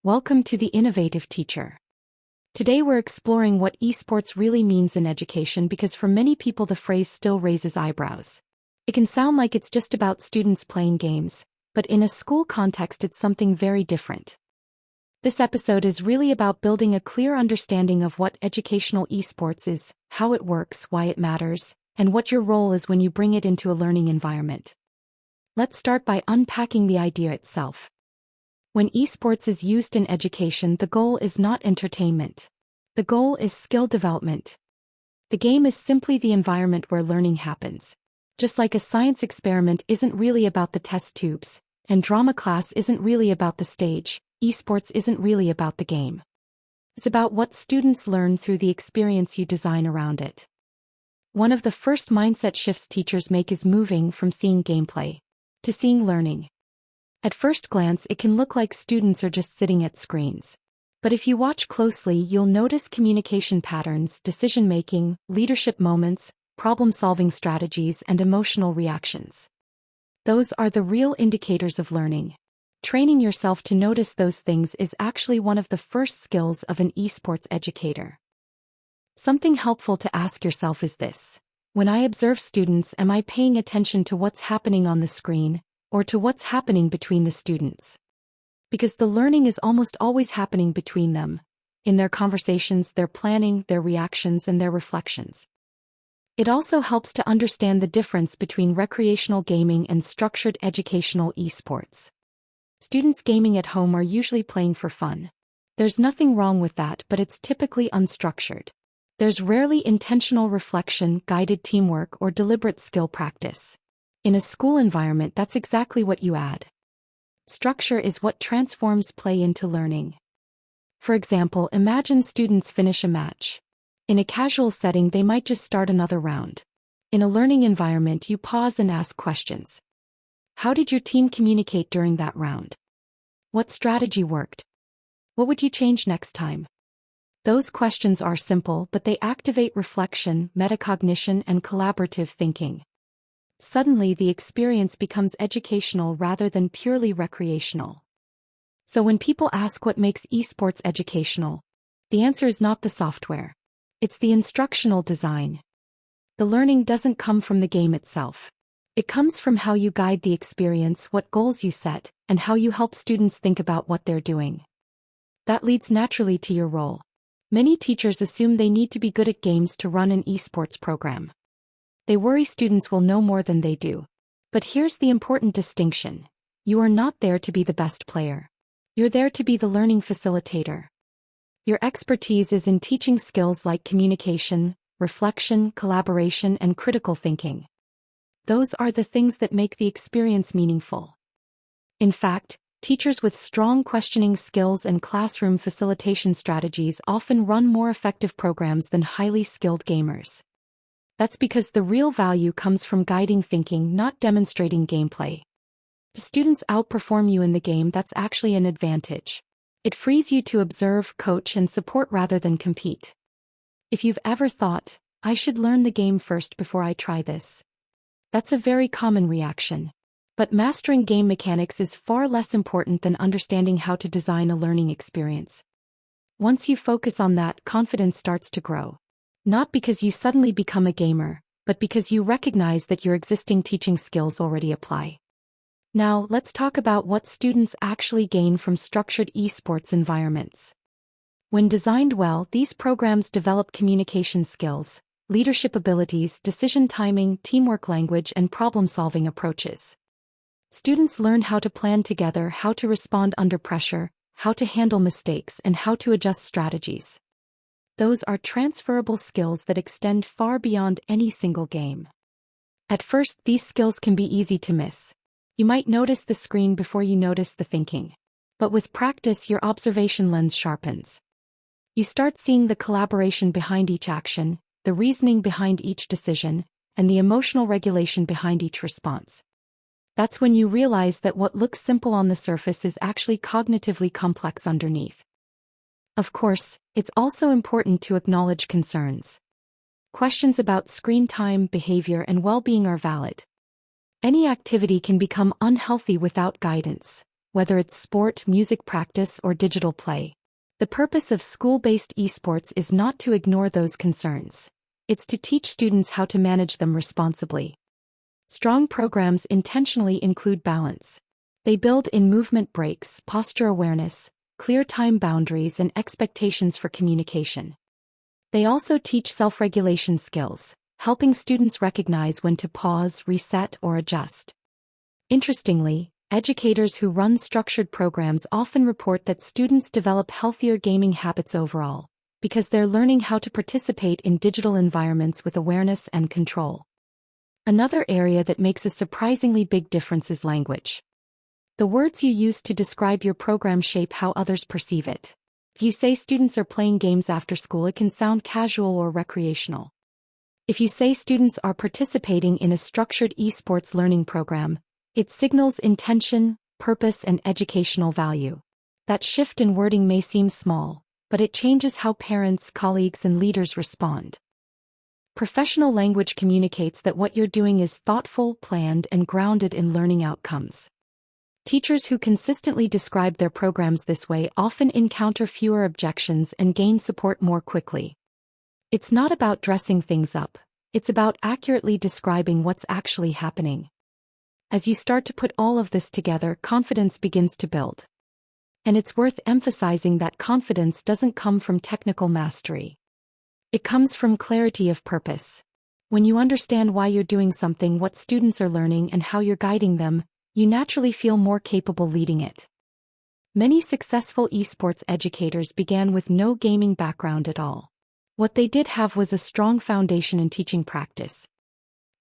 Welcome to The Innovative Teacher. Today we're exploring what esports really means in education because for many people the phrase still raises eyebrows. It can sound like it's just about students playing games, but in a school context it's something very different. This episode is really about building a clear understanding of what educational esports is, how it works, why it matters, and what your role is when you bring it into a learning environment. Let's start by unpacking the idea itself. When esports is used in education, the goal is not entertainment. The goal is skill development. The game is simply the environment where learning happens. Just like a science experiment isn't really about the test tubes, and drama class isn't really about the stage, esports isn't really about the game. It's about what students learn through the experience you design around it. One of the first mindset shifts teachers make is moving from seeing gameplay to seeing learning. At first glance, it can look like students are just sitting at screens. But if you watch closely, you'll notice communication patterns, decision-making, leadership moments, problem-solving strategies, and emotional reactions. Those are the real indicators of learning. Training yourself to notice those things is actually one of the first skills of an esports educator. Something helpful to ask yourself is this: when I observe students, am I paying attention to what's happening on the screen, or to what's happening between the students? Because the learning is almost always happening between them, in their conversations, their planning, their reactions, and their reflections. It also helps to understand the difference between recreational gaming and structured educational esports. Students gaming at home are usually playing for fun. There's nothing wrong with that, but it's typically unstructured. There's rarely intentional reflection, guided teamwork, or deliberate skill practice. In a school environment, that's exactly what you add. Structure is what transforms play into learning. For example, imagine students finish a match. In a casual setting, they might just start another round. In a learning environment, you pause and ask questions. How did your team communicate during that round? What strategy worked? What would you change next time? Those questions are simple, but they activate reflection, metacognition, and collaborative thinking. Suddenly the experience becomes educational rather than purely recreational. So when people ask what makes esports educational, the answer is not the software. It's the instructional design. The learning doesn't come from the game itself. It comes from how you guide the experience, what goals you set, and how you help students think about what they're doing. That leads naturally to your role. Many teachers assume they need to be good at games to run an esports program. They worry students will know more than they do. But here's the important distinction. You are not there to be the best player. You're there to be the learning facilitator. Your expertise is in teaching skills like communication, reflection, collaboration, and critical thinking. Those are the things that make the experience meaningful. In fact, teachers with strong questioning skills and classroom facilitation strategies often run more effective programs than highly skilled gamers. That's because the real value comes from guiding thinking, not demonstrating gameplay. If students outperform you in the game, that's actually an advantage. It frees you to observe, coach, and support rather than compete. If you've ever thought, I should learn the game first before I try this, that's a very common reaction. But mastering game mechanics is far less important than understanding how to design a learning experience. Once you focus on that, confidence starts to grow. Not because you suddenly become a gamer, but because you recognize that your existing teaching skills already apply. Now, let's talk about what students actually gain from structured esports environments. When designed well, these programs develop communication skills, leadership abilities, decision timing, teamwork language, and problem-solving approaches. Students learn how to plan together, how to respond under pressure, how to handle mistakes, and how to adjust strategies. Those are transferable skills that extend far beyond any single game. At first, these skills can be easy to miss. You might notice the screen before you notice the thinking. But with practice, your observation lens sharpens. You start seeing the collaboration behind each action, the reasoning behind each decision, and the emotional regulation behind each response. That's when you realize that what looks simple on the surface is actually cognitively complex underneath. Of course, it's also important to acknowledge concerns. Questions about screen time, behavior, and well-being are valid. Any activity can become unhealthy without guidance. whether it's sport, music practice, or digital play. The purpose of school-based esports is not to ignore those concerns. It's to teach students how to manage them responsibly. Strong programs intentionally include balance. They build in movement breaks, posture awareness, clear time boundaries, and expectations for communication. They also teach self-regulation skills, helping students recognize when to pause, reset, or adjust. Interestingly, educators who run structured programs often report that students develop healthier gaming habits overall, because they're learning how to participate in digital environments with awareness and control. Another area that makes a surprisingly big difference is language. The words you use to describe your program shape how others perceive it. If you say students are playing games after school, it can sound casual or recreational. If you say students are participating in a structured esports learning program, it signals intention, purpose, and educational value. That shift in wording may seem small, but it changes how parents, colleagues, and leaders respond. Professional language communicates that what you're doing is thoughtful, planned, and grounded in learning outcomes. Teachers who consistently describe their programs this way often encounter fewer objections and gain support more quickly. It's not about dressing things up, it's about accurately describing what's actually happening. As you start to put all of this together, confidence begins to build. And it's worth emphasizing that confidence doesn't come from technical mastery. It comes from clarity of purpose. When you understand why you're doing something, what students are learning, and how you're guiding them, you naturally feel more capable leading it. Many successful esports educators began with no gaming background at all. What they did have was a strong foundation in teaching practice.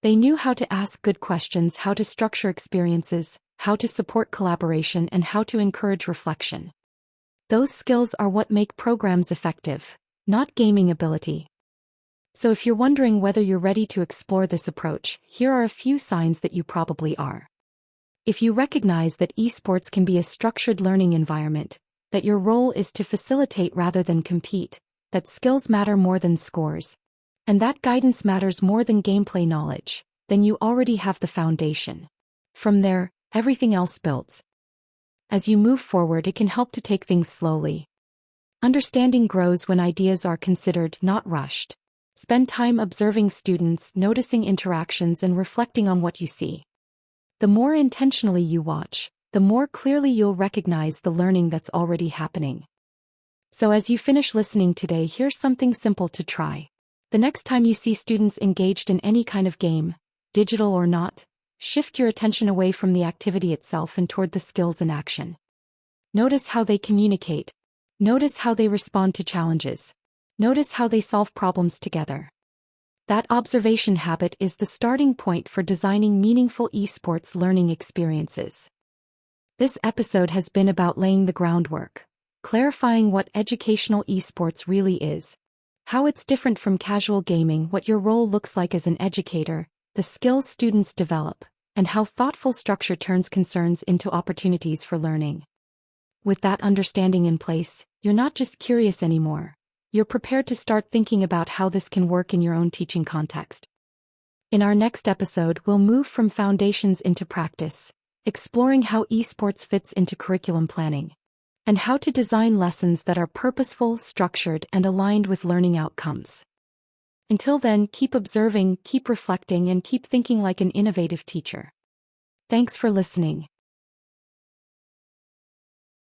They knew how to ask good questions, how to structure experiences, how to support collaboration, and how to encourage reflection. Those skills are what make programs effective, not gaming ability. So if you're wondering whether you're ready to explore this approach, here are a few signs that you probably are. If you recognize that esports can be a structured learning environment, that your role is to facilitate rather than compete, that skills matter more than scores, and that guidance matters more than gameplay knowledge, then you already have the foundation. From there, everything else builds. As you move forward, it can help to take things slowly. Understanding grows when ideas are considered, not rushed. Spend time observing students, noticing interactions, and reflecting on what you see. The more intentionally you watch, the more clearly you'll recognize the learning that's already happening. So as you finish listening today, here's something simple to try. The next time you see students engaged in any kind of game, digital or not, shift your attention away from the activity itself and toward the skills in action. Notice how they communicate. Notice how they respond to challenges. Notice how they solve problems together. That observation habit is the starting point for designing meaningful esports learning experiences. This episode has been about laying the groundwork, clarifying what educational esports really is, how it's different from casual gaming, what your role looks like as an educator, the skills students develop, and how thoughtful structure turns concerns into opportunities for learning. With that understanding in place, you're not just curious anymore. You're prepared to start thinking about how this can work in your own teaching context. In our next episode, we'll move from foundations into practice, exploring how esports fits into curriculum planning, and how to design lessons that are purposeful, structured, and aligned with learning outcomes. Until then, keep observing, keep reflecting, and keep thinking like an innovative teacher. Thanks for listening.